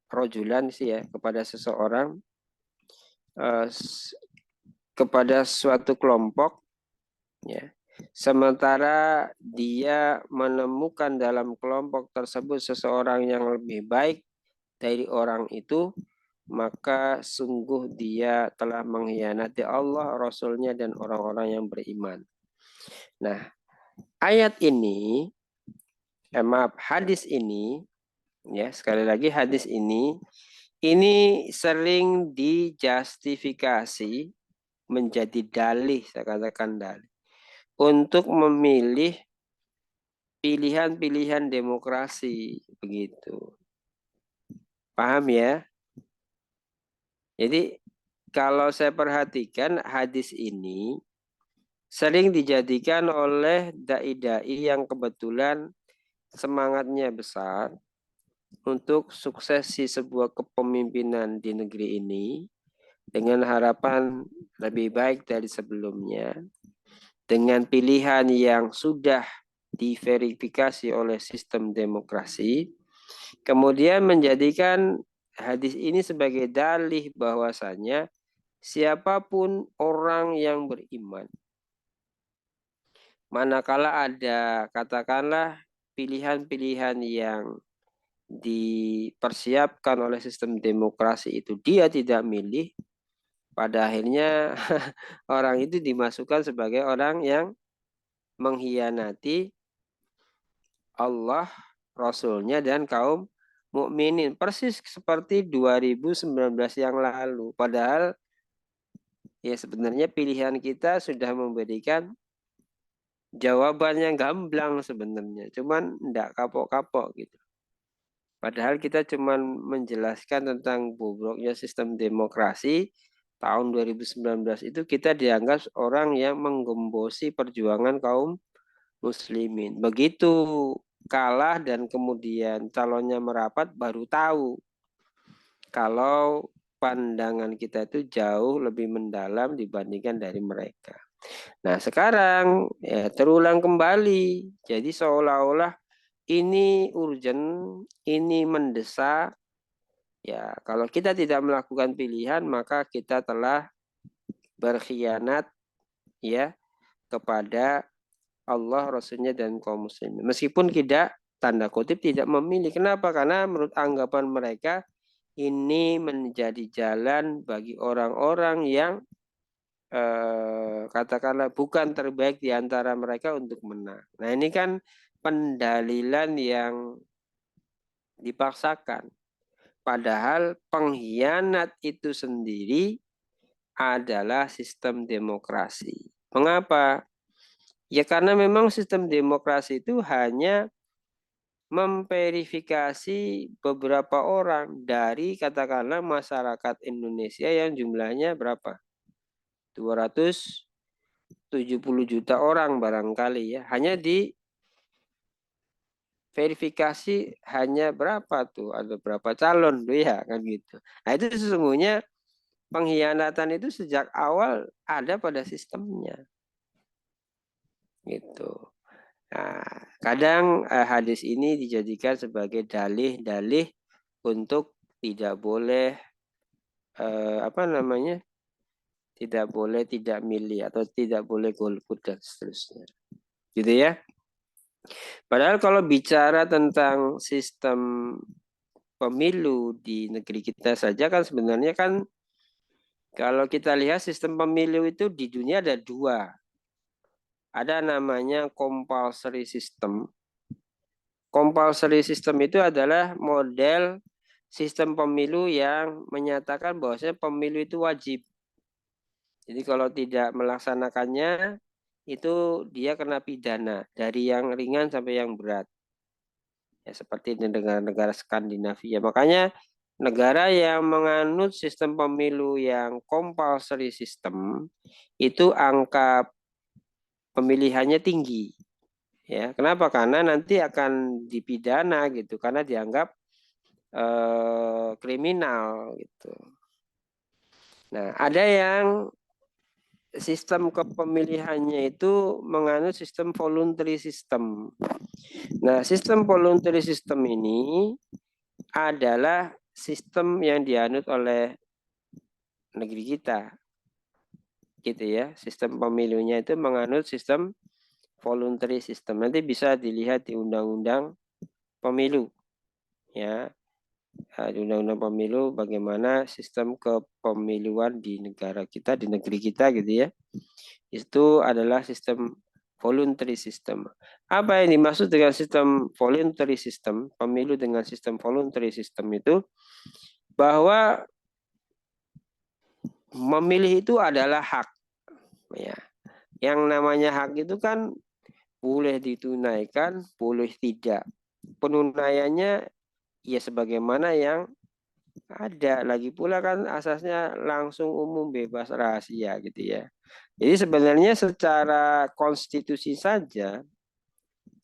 [SPEAKER 1] rojulan sih ya, kepada seseorang, kepada suatu kelompok, ya, sementara dia menemukan dalam kelompok tersebut seseorang yang lebih baik dari orang itu, maka sungguh dia telah mengkhianati Allah, Rasul-Nya, dan orang-orang yang beriman. Nah, ayat ini, hadis ini, ya, sekali lagi hadis ini sering dijustifikasi menjadi dalih, saya katakan dalih, untuk memilih pilihan-pilihan demokrasi, begitu. Paham ya? Jadi kalau saya perhatikan hadis ini sering dijadikan oleh dai-dai yang kebetulan semangatnya besar untuk suksesi sebuah kepemimpinan di negeri ini dengan harapan lebih baik dari sebelumnya, dengan pilihan yang sudah diverifikasi oleh sistem demokrasi, kemudian menjadikan hadis ini sebagai dalih bahwasanya siapapun orang yang beriman, manakala ada katakanlah pilihan-pilihan yang dipersiapkan oleh sistem demokrasi itu dia tidak milih, pada akhirnya orang itu dimasukkan sebagai orang yang mengkhianati Allah, Rasul-Nya, dan kaum mukminin, persis seperti 2019 yang lalu. Padahal ya sebenarnya pilihan kita sudah memberikan jawaban yang gamblang sebenarnya, cuman enggak kapok-kapok gitu. Padahal kita cuman menjelaskan tentang bobroknya sistem demokrasi tahun 2019 itu, kita dianggap orang yang menggembosi perjuangan kaum muslimin. Begitu kalah dan kemudian calonnya merapat, baru tahu kalau pandangan kita itu jauh lebih mendalam dibandingkan dari mereka. Nah sekarang ya terulang kembali. Jadi seolah-olah ini urgent, ini mendesak. Ya kalau kita tidak melakukan pilihan, maka kita telah berkhianat ya kepada Allah, Rasulnya, dan kaum muslimin. Meskipun tidak, tanda kutip, tidak memilih. Kenapa? Karena menurut anggapan mereka ini menjadi jalan bagi orang-orang yang katakanlah bukan terbaik di antara mereka untuk menang. Nah ini kan pendalilan yang dipaksakan. Padahal pengkhianat itu sendiri adalah sistem demokrasi. Mengapa? Ya karena memang sistem demokrasi itu hanya memverifikasi beberapa orang dari katakanlah masyarakat Indonesia yang jumlahnya berapa? 270 juta orang barangkali ya. Hanya di verifikasi hanya berapa tuh? Ada berapa calon tuh ya kan gitu. Nah itu sesungguhnya pengkhianatan itu sejak awal ada pada sistemnya. Gitu. Nah, kadang hadis ini dijadikan sebagai dalih-dalih untuk tidak boleh tidak boleh tidak milih atau tidak boleh golput dan seterusnya. Gitu ya. Padahal kalau bicara tentang sistem pemilu di negeri kita saja kan sebenarnya kan kalau kita lihat sistem pemilu itu di dunia ada dua. Ada namanya compulsory system. Compulsory system itu adalah model sistem pemilu yang menyatakan bahwasanya pemilu itu wajib. Jadi kalau tidak melaksanakannya itu dia kena pidana dari yang ringan sampai yang berat. Ya seperti di negara-negara Skandinavia. Makanya negara yang menganut sistem pemilu yang compulsory system itu angka pemilihannya tinggi. Ya, kenapa? Karena nanti akan dipidana gitu, karena dianggap kriminal gitu. Nah, ada yang sistem kepemilihannya itu menganut sistem voluntary system. Nah, sistem voluntary system ini adalah sistem yang dianut oleh negeri kita, gitu ya. Sistem pemilunya itu menganut sistem voluntary system. Nanti bisa dilihat di Undang-Undang Pemilu, ya. Di Undang-Undang Pemilu bagaimana sistem kepemiluan di negara kita, di negeri kita, gitu ya. Itu adalah sistem voluntary system. Apa yang dimaksud dengan sistem voluntary system, pemilu dengan sistem voluntary system itu, bahwa memilih itu adalah hak. Ya. Yang namanya hak itu kan boleh ditunaikan, boleh tidak. Penunaiannya ya sebagaimana yang ada. Lagi pula kan asasnya langsung, umum, bebas, rahasia gitu ya. Jadi sebenarnya secara konstitusi saja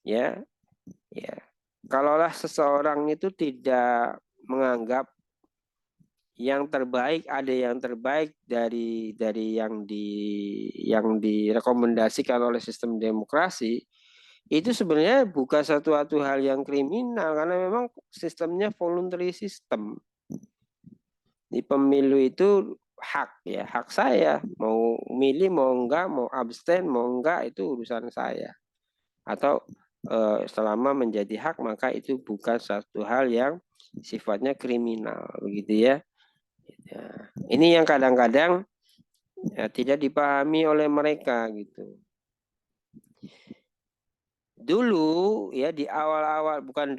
[SPEAKER 1] ya, ya. Kalaulah seseorang itu tidak menganggap yang terbaik, ada yang terbaik dari yang direkomendasikan oleh sistem demokrasi, itu sebenarnya bukan satu hal yang kriminal karena memang sistemnya voluntary system. Di pemilu itu hak ya, hak saya mau milih mau enggak, mau abstain mau enggak, itu urusan saya. Atau selama menjadi hak maka itu bukan satu hal yang sifatnya kriminal, begitu ya. Ya, ini yang kadang-kadang ya, tidak dipahami oleh mereka gitu. Dulu ya di awal-awal, bukan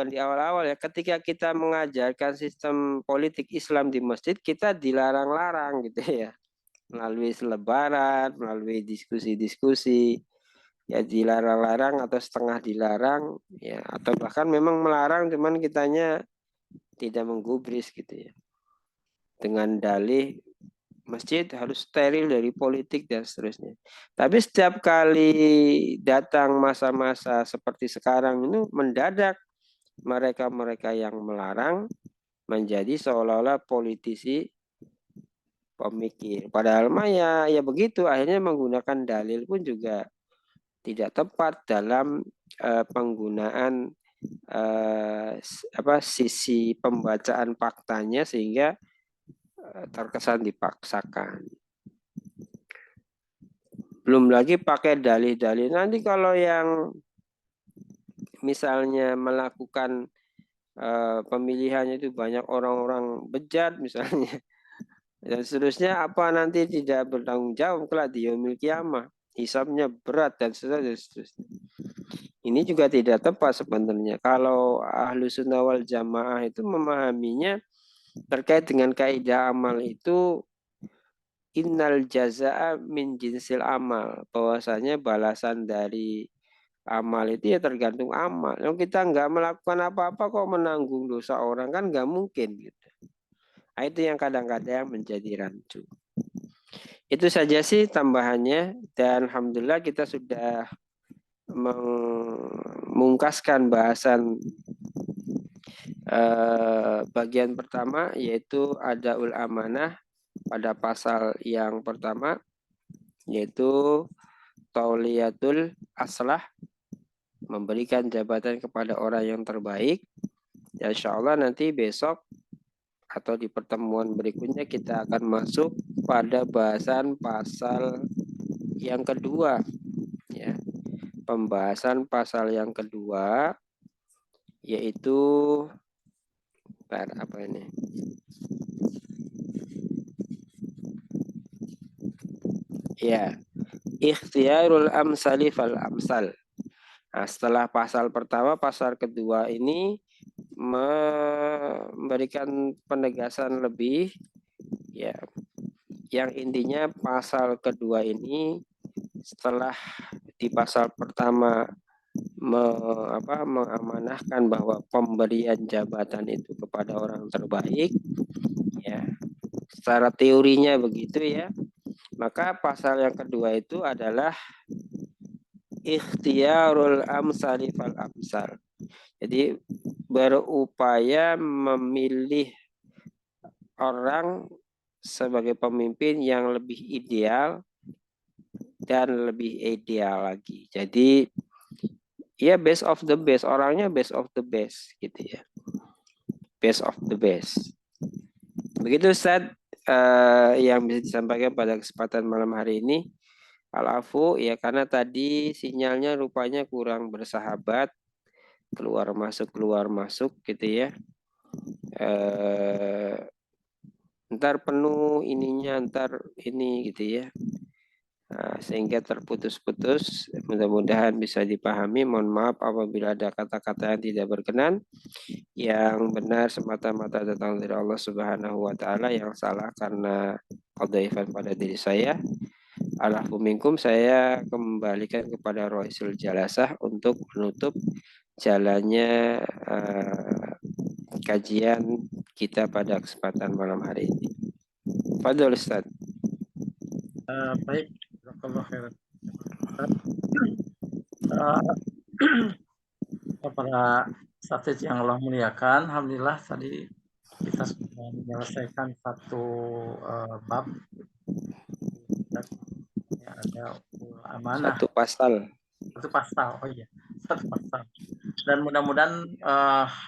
[SPEAKER 1] di awal-awal ya, ketika kita mengajarkan sistem politik Islam di masjid, kita dilarang-larang gitu ya, melalui selebaran, melalui diskusi-diskusi, ya dilarang-larang atau setengah dilarang, ya atau bahkan memang melarang, cuman kitanya tidak menggubris gitu ya, dengan dalih masjid harus steril dari politik dan seterusnya. Tapi setiap kali datang masa-masa seperti sekarang itu mendadak mereka-mereka yang melarang menjadi seolah-olah politisi pemikir. Padahal mah ya begitu, akhirnya menggunakan dalil pun juga tidak tepat dalam penggunaan sisi pembacaan faktanya sehingga terkesan dipaksakan. Belum lagi pakai dalih-dalih. Nanti kalau yang misalnya melakukan pemilihannya itu banyak orang-orang bejat misalnya, dan seterusnya, apa nanti tidak bertanggung jawab kelak di yaumil kiamah, hisabnya berat dan seterusnya. Ini juga tidak tepat sebenarnya. Kalau ahlu sunnah wal jamaah itu memahaminya terkait dengan kaidah amal itu, innal jazaa min jinsil amal, bahwasanya balasan dari amal itu ya tergantung amal. Kalau kita nggak melakukan apa-apa kok menanggung dosa orang, kan nggak mungkin gitu. Nah, itu yang kadang-kadang menjadi rancu. Itu saja sih tambahannya, dan alhamdulillah kita sudah memungkaskan bahasan bagian pertama, yaitu adaul amanah pada pasal yang pertama, yaitu tauliyatul aslah, memberikan jabatan kepada orang yang terbaik. Ya, insya Allah nanti besok atau di pertemuan berikutnya kita akan masuk pada bahasan pasal yang kedua, ya. Pembahasan pasal yang kedua yaitu apa ini? Ya, ikhtiyarul amsali fal amsal. Nah, setelah pasal pertama, pasal kedua ini memberikan penegasan lebih, ya, yang intinya pasal kedua ini setelah di pasal pertama mengamanahkan bahwa pemberian jabatan itu kepada orang terbaik, ya, secara teorinya begitu ya, maka pasal yang kedua itu adalah ikhtiyarul amsali fal amsal. Jadi berupaya memilih orang sebagai pemimpin yang lebih ideal dan lebih ideal lagi. Jadi ya best of the best, orangnya best of the best gitu ya. Best of the best. Begitu Ustaz yang bisa disampaikan pada kesempatan malam hari ini. Al-afu ya karena tadi sinyalnya rupanya kurang bersahabat, keluar masuk gitu ya. Ntar penuh ininya, ntar ini gitu ya. Sehingga terputus-putus. Mudah-mudahan bisa dipahami. Mohon maaf apabila ada kata-kata yang tidak berkenan. Yang benar semata-mata datang dari Allah Subhanahu wa taala, yang salah karena kedaifan pada diri saya. Allahu minkum, saya kembalikan kepada Roisul Jalasah untuk menutup jalannya kajian kita pada kesempatan malam hari ini. Fadhil Ustaz.
[SPEAKER 3] Baik, jazakallahu khairan. Para statis yang Allah muliakan, alhamdulillah tadi kita sudah menyelesaikan satu bab. Ada amanah.
[SPEAKER 1] Satu pasal.
[SPEAKER 3] Oh iya, satu pasal. Dan mudah-mudahan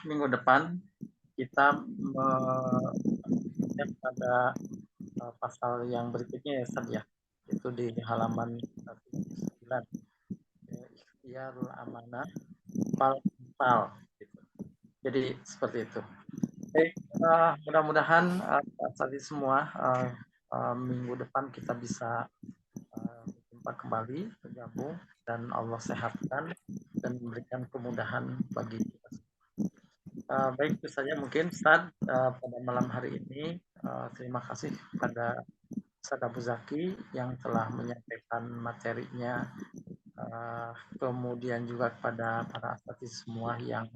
[SPEAKER 3] minggu depan kita pada pasal yang berikutnya ya Ustaz ya. Itu di halaman 109. Ikhtiyarul amanah fal gitu. Jadi seperti itu. Baik, mudah-mudahan tadi semua minggu depan kita bisa berjumpa kembali, bergabung, dan Allah sehatkan dan memberikan kemudahan bagi kita. Baik, itu saja mungkin Ustaz pada malam hari ini. Terima kasih kepada Ustaz Abu Zaki yang telah menyampaikan materinya, kemudian juga kepada para asatidz semua yang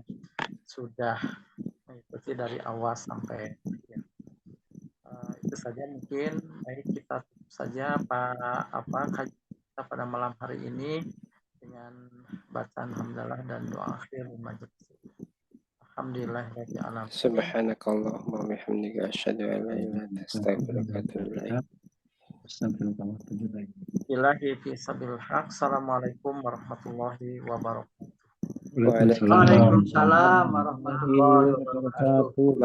[SPEAKER 3] sudah mengikuti dari awal sampai akhir. Itu saja mungkin. Baik, kita tutup saja kajian kita pada malam hari ini dengan bacaan hamdalah dan doa akhir majelis. Alhamdulillahirabbil alamin.
[SPEAKER 1] Subhanakallahumma wa bihamdika asyhadu an la ilaha illa anta astaghfiruka wa atubu ilaik.
[SPEAKER 3] Billahi fi sabil haq. Assalamualaikum warahmatullahi wabarakatuh.
[SPEAKER 1] Waalaikumsalam
[SPEAKER 4] warahmatullahi wabarakatuh.